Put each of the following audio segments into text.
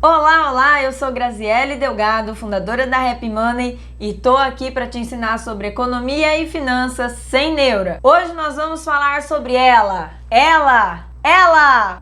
Olá, olá, eu sou Graziele Delgado, fundadora da Happy Money e tô aqui para te ensinar sobre economia e finanças sem neura. Hoje nós vamos falar sobre ela!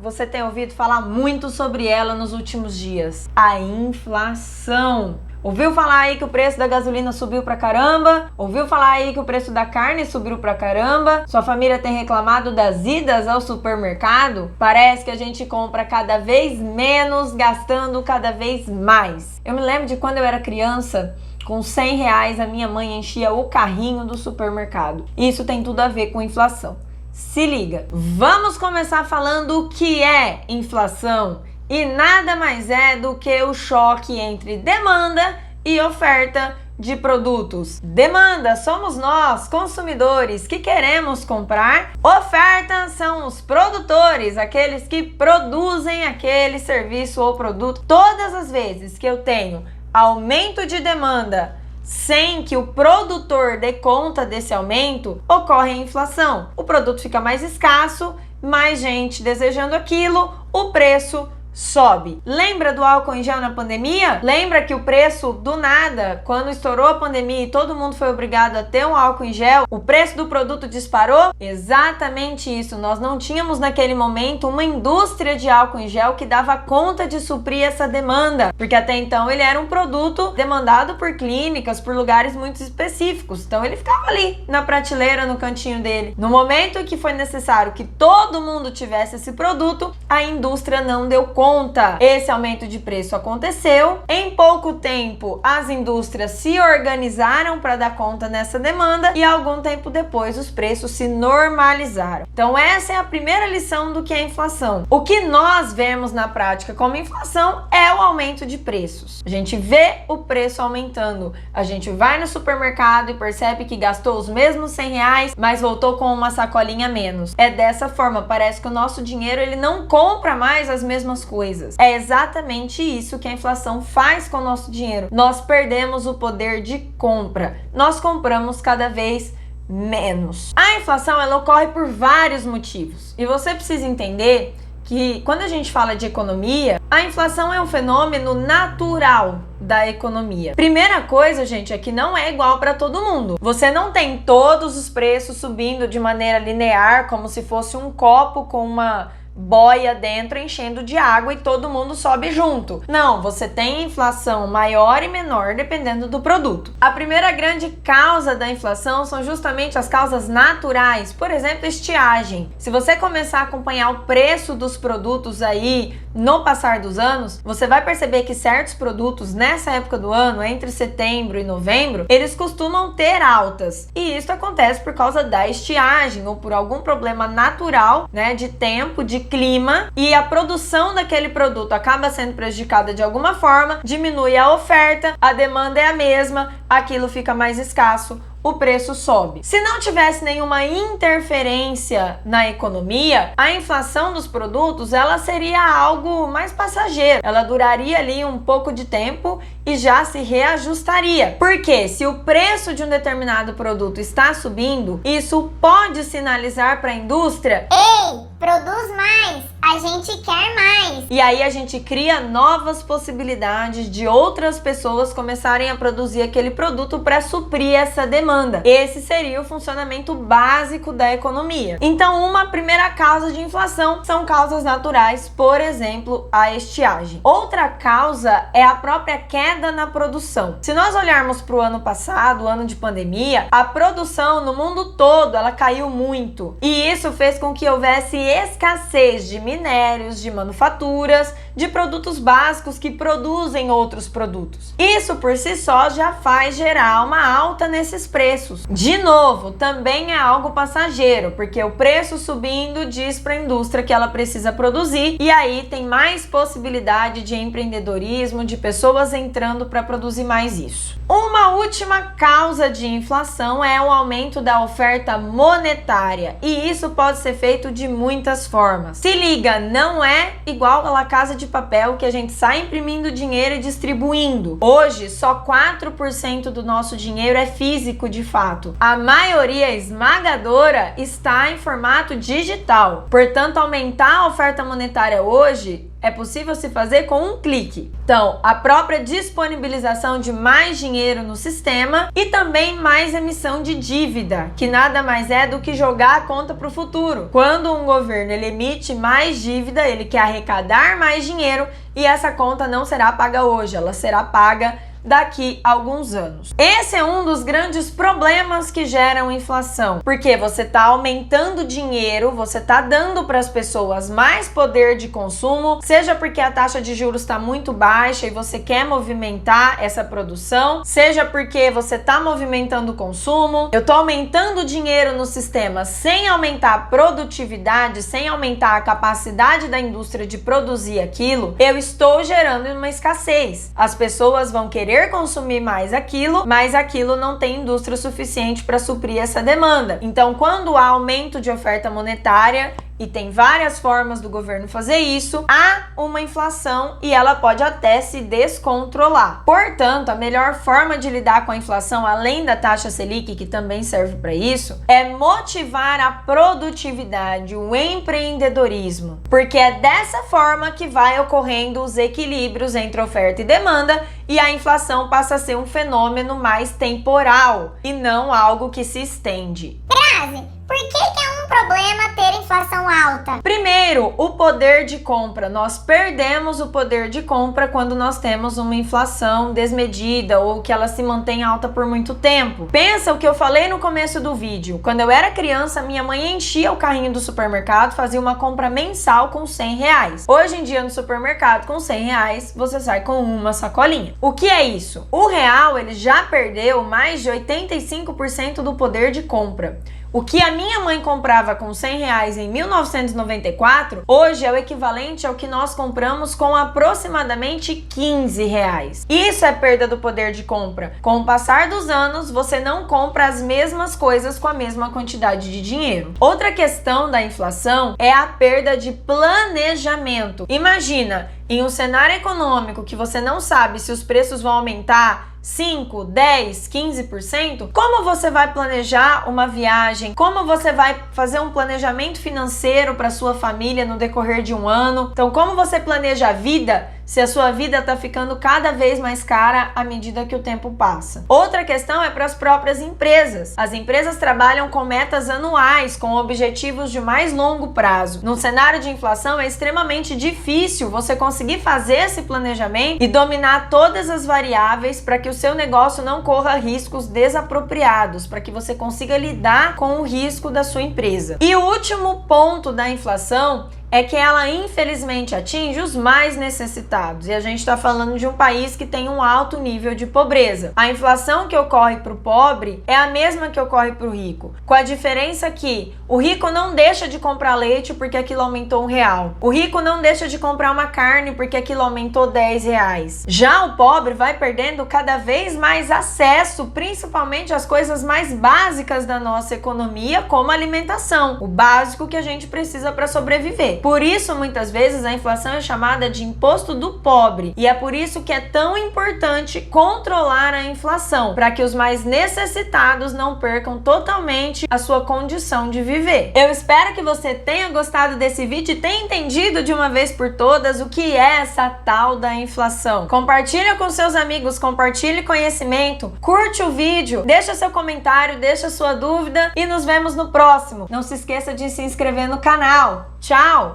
Você tem ouvido falar muito sobre ela nos últimos dias. A inflação. Ouviu falar aí que o preço da gasolina subiu pra caramba? Ouviu falar aí que o preço da carne subiu pra caramba? Sua família tem reclamado das idas ao supermercado? Parece que a gente compra cada vez menos, gastando cada vez mais. Eu me lembro de quando eu era criança, com R$100 a minha mãe enchia o carrinho do supermercado. Isso tem tudo a ver com inflação. Se liga! Vamos começar falando o que é inflação. E nada mais é do que o choque entre demanda e oferta de produtos. Demanda somos nós, consumidores, que queremos comprar. Oferta são os produtores, aqueles que produzem aquele serviço ou produto. Todas as vezes que eu tenho aumento de demanda sem que o produtor dê conta desse aumento, ocorre a inflação. O produto fica mais escasso, mais gente desejando aquilo, o preço sobe. Lembra do álcool em gel na pandemia? Lembra que o preço do nada, quando estourou a pandemia e todo mundo foi obrigado a ter um álcool em gel, o preço do produto disparou? Exatamente isso. Nós não tínhamos naquele momento uma indústria de álcool em gel que dava conta de suprir essa demanda, porque até então ele era um produto demandado por clínicas, por lugares muito específicos. Então ele ficava ali na prateleira, no cantinho dele. No momento que foi necessário que todo mundo tivesse esse produto, a indústria não deu conta. Esse aumento de preço aconteceu. Em pouco tempo, as indústrias se organizaram para dar conta nessa demanda e algum tempo depois os preços se normalizaram. Então essa é a primeira lição do que é inflação. O que nós vemos na prática como inflação é o aumento de preços. A gente vê o preço aumentando. A gente vai no supermercado e percebe que gastou os mesmos R$100, mas voltou com uma sacolinha a menos. É dessa forma, parece que o nosso dinheiro ele não compra mais as mesmas coisas. É exatamente isso que a inflação faz com o nosso dinheiro. Nós perdemos o poder de compra. Nós compramos cada vez menos. A inflação ela ocorre por vários motivos. E você precisa entender que quando a gente fala de economia, a inflação é um fenômeno natural da economia. Primeira coisa, gente, é que não é igual para todo mundo. Você não tem todos os preços subindo de maneira linear, como se fosse um copo com uma boia dentro enchendo de água e todo mundo sobe junto. Não, você tem inflação maior e menor dependendo do produto. A primeira grande causa da inflação são justamente as causas naturais, por exemplo, estiagem. Se você começar a acompanhar o preço dos produtos aí no passar dos anos, você vai perceber que certos produtos nessa época do ano, entre setembro e novembro, eles costumam ter altas. E isso acontece por causa da estiagem ou por algum problema natural, né, de tempo, de clima, e a produção daquele produto acaba sendo prejudicada de alguma forma, diminui a oferta, a demanda é a mesma, aquilo fica mais escasso, o preço sobe. Se não tivesse nenhuma interferência na economia, a inflação dos produtos ela seria algo mais passageiro. Ela duraria ali um pouco de tempo e já se reajustaria. Porque se o preço de um determinado produto está subindo, isso pode sinalizar para a indústria: ei, produz mais, a gente quer mais. E aí a gente cria novas possibilidades de outras pessoas começarem a produzir aquele produto para suprir essa demanda. Esse seria o funcionamento básico da economia. Então, uma primeira causa de inflação são causas naturais, por exemplo, a estiagem. Outra causa é a própria queda na produção. Se nós olharmos para o ano passado, o ano de pandemia, a produção no mundo todo ela caiu muito. E isso fez com que houvesse escassez de minérios, de manufaturas, de produtos básicos que produzem outros produtos. Isso por si só já faz gerar uma alta nesses preços. De novo, também é algo passageiro, porque o preço subindo diz para a indústria que ela precisa produzir e aí tem mais possibilidade de empreendedorismo, de pessoas entrando para produzir mais isso. Uma última causa de inflação é o aumento da oferta monetária e isso pode ser feito de muitas formas. Se liga, não é igual a La Casa de Papel que a gente sai imprimindo dinheiro e distribuindo. Hoje, só 4% do nosso dinheiro é físico de fato. A maioria esmagadora está em formato digital. Portanto, aumentar a oferta monetária hoje é possível se fazer com um clique. Então, a própria disponibilização de mais dinheiro no sistema e também mais emissão de dívida, que nada mais é do que jogar a conta para o futuro. Quando um governo ele emite mais dívida, ele quer arrecadar mais dinheiro e essa conta não será paga hoje, ela será paga daqui a alguns anos. Esse é um dos grandes problemas que geram inflação, porque você está aumentando dinheiro, você está dando para as pessoas mais poder de consumo, seja porque a taxa de juros está muito baixa e você quer movimentar essa produção, seja porque você está movimentando o consumo. Eu estou aumentando dinheiro no sistema sem aumentar a produtividade, sem aumentar a capacidade da indústria de produzir aquilo, eu estou gerando uma escassez. As pessoas vão querer consumir mais aquilo, mas aquilo não tem indústria suficiente para suprir essa demanda. Então, quando há aumento de oferta monetária, e tem várias formas do governo fazer isso, há uma inflação e ela pode até se descontrolar. Portanto, a melhor forma de lidar com a inflação, além da taxa Selic, que também serve para isso, é motivar a produtividade, o empreendedorismo, porque é dessa forma que vai ocorrendo os equilíbrios entre oferta e demanda e a inflação passa a ser um fenômeno mais temporal e não algo que se estende. Grazi, por que é um problema ter inflação alta? Primeiro, o poder de compra. Nós perdemos o poder de compra quando nós temos uma inflação desmedida ou que ela se mantém alta por muito tempo. Pensa o que eu falei no começo do vídeo. Quando eu era criança, minha mãe enchia o carrinho do supermercado, fazia uma compra mensal com R$100. Hoje em dia, no supermercado, com R$100, você sai com uma sacolinha. O que é isso? O real, ele já perdeu mais de 85% do poder de compra. O que a minha mãe comprava com R$100 em 1994, hoje é o equivalente ao que nós compramos com aproximadamente R$15. Isso é perda do poder de compra. Com o passar dos anos, você não compra as mesmas coisas com a mesma quantidade de dinheiro. Outra questão da inflação é a perda de planejamento. Imagina, em um cenário econômico que você não sabe se os preços vão aumentar 5, 10, 15%, como você vai planejar uma viagem? Como você vai fazer um planejamento financeiro para sua família no decorrer de um ano? Então, como você planeja a vida se a sua vida está ficando cada vez mais cara à medida que o tempo passa? Outra questão é para as próprias empresas. As empresas trabalham com metas anuais, com objetivos de mais longo prazo. Num cenário de inflação, é extremamente difícil você conseguir fazer esse planejamento e dominar todas as variáveis para que o seu negócio não corra riscos desapropriados, para que você consiga lidar com o risco da sua empresa. E o último ponto da inflação é que ela infelizmente atinge os mais necessitados, e a gente está falando de um país que tem um alto nível de pobreza. A inflação que ocorre para o pobre é a mesma que ocorre para o rico, com a diferença que o rico não deixa de comprar leite porque aquilo aumentou R$1. O rico não deixa de comprar uma carne porque aquilo aumentou R$10. Já o pobre vai perdendo cada vez mais acesso, principalmente às coisas mais básicas da nossa economia, como a alimentação, o básico que a gente precisa para sobreviver. Por isso, muitas vezes, a inflação é chamada de imposto do pobre. E é por isso que é tão importante controlar a inflação, para que os mais necessitados não percam totalmente a sua condição de viver. Eu espero que você tenha gostado desse vídeo e tenha entendido de uma vez por todas o que é essa tal da inflação. Compartilha com seus amigos, compartilhe conhecimento, curte o vídeo, deixa seu comentário, deixa sua dúvida e nos vemos no próximo. Não se esqueça de se inscrever no canal. Tchau!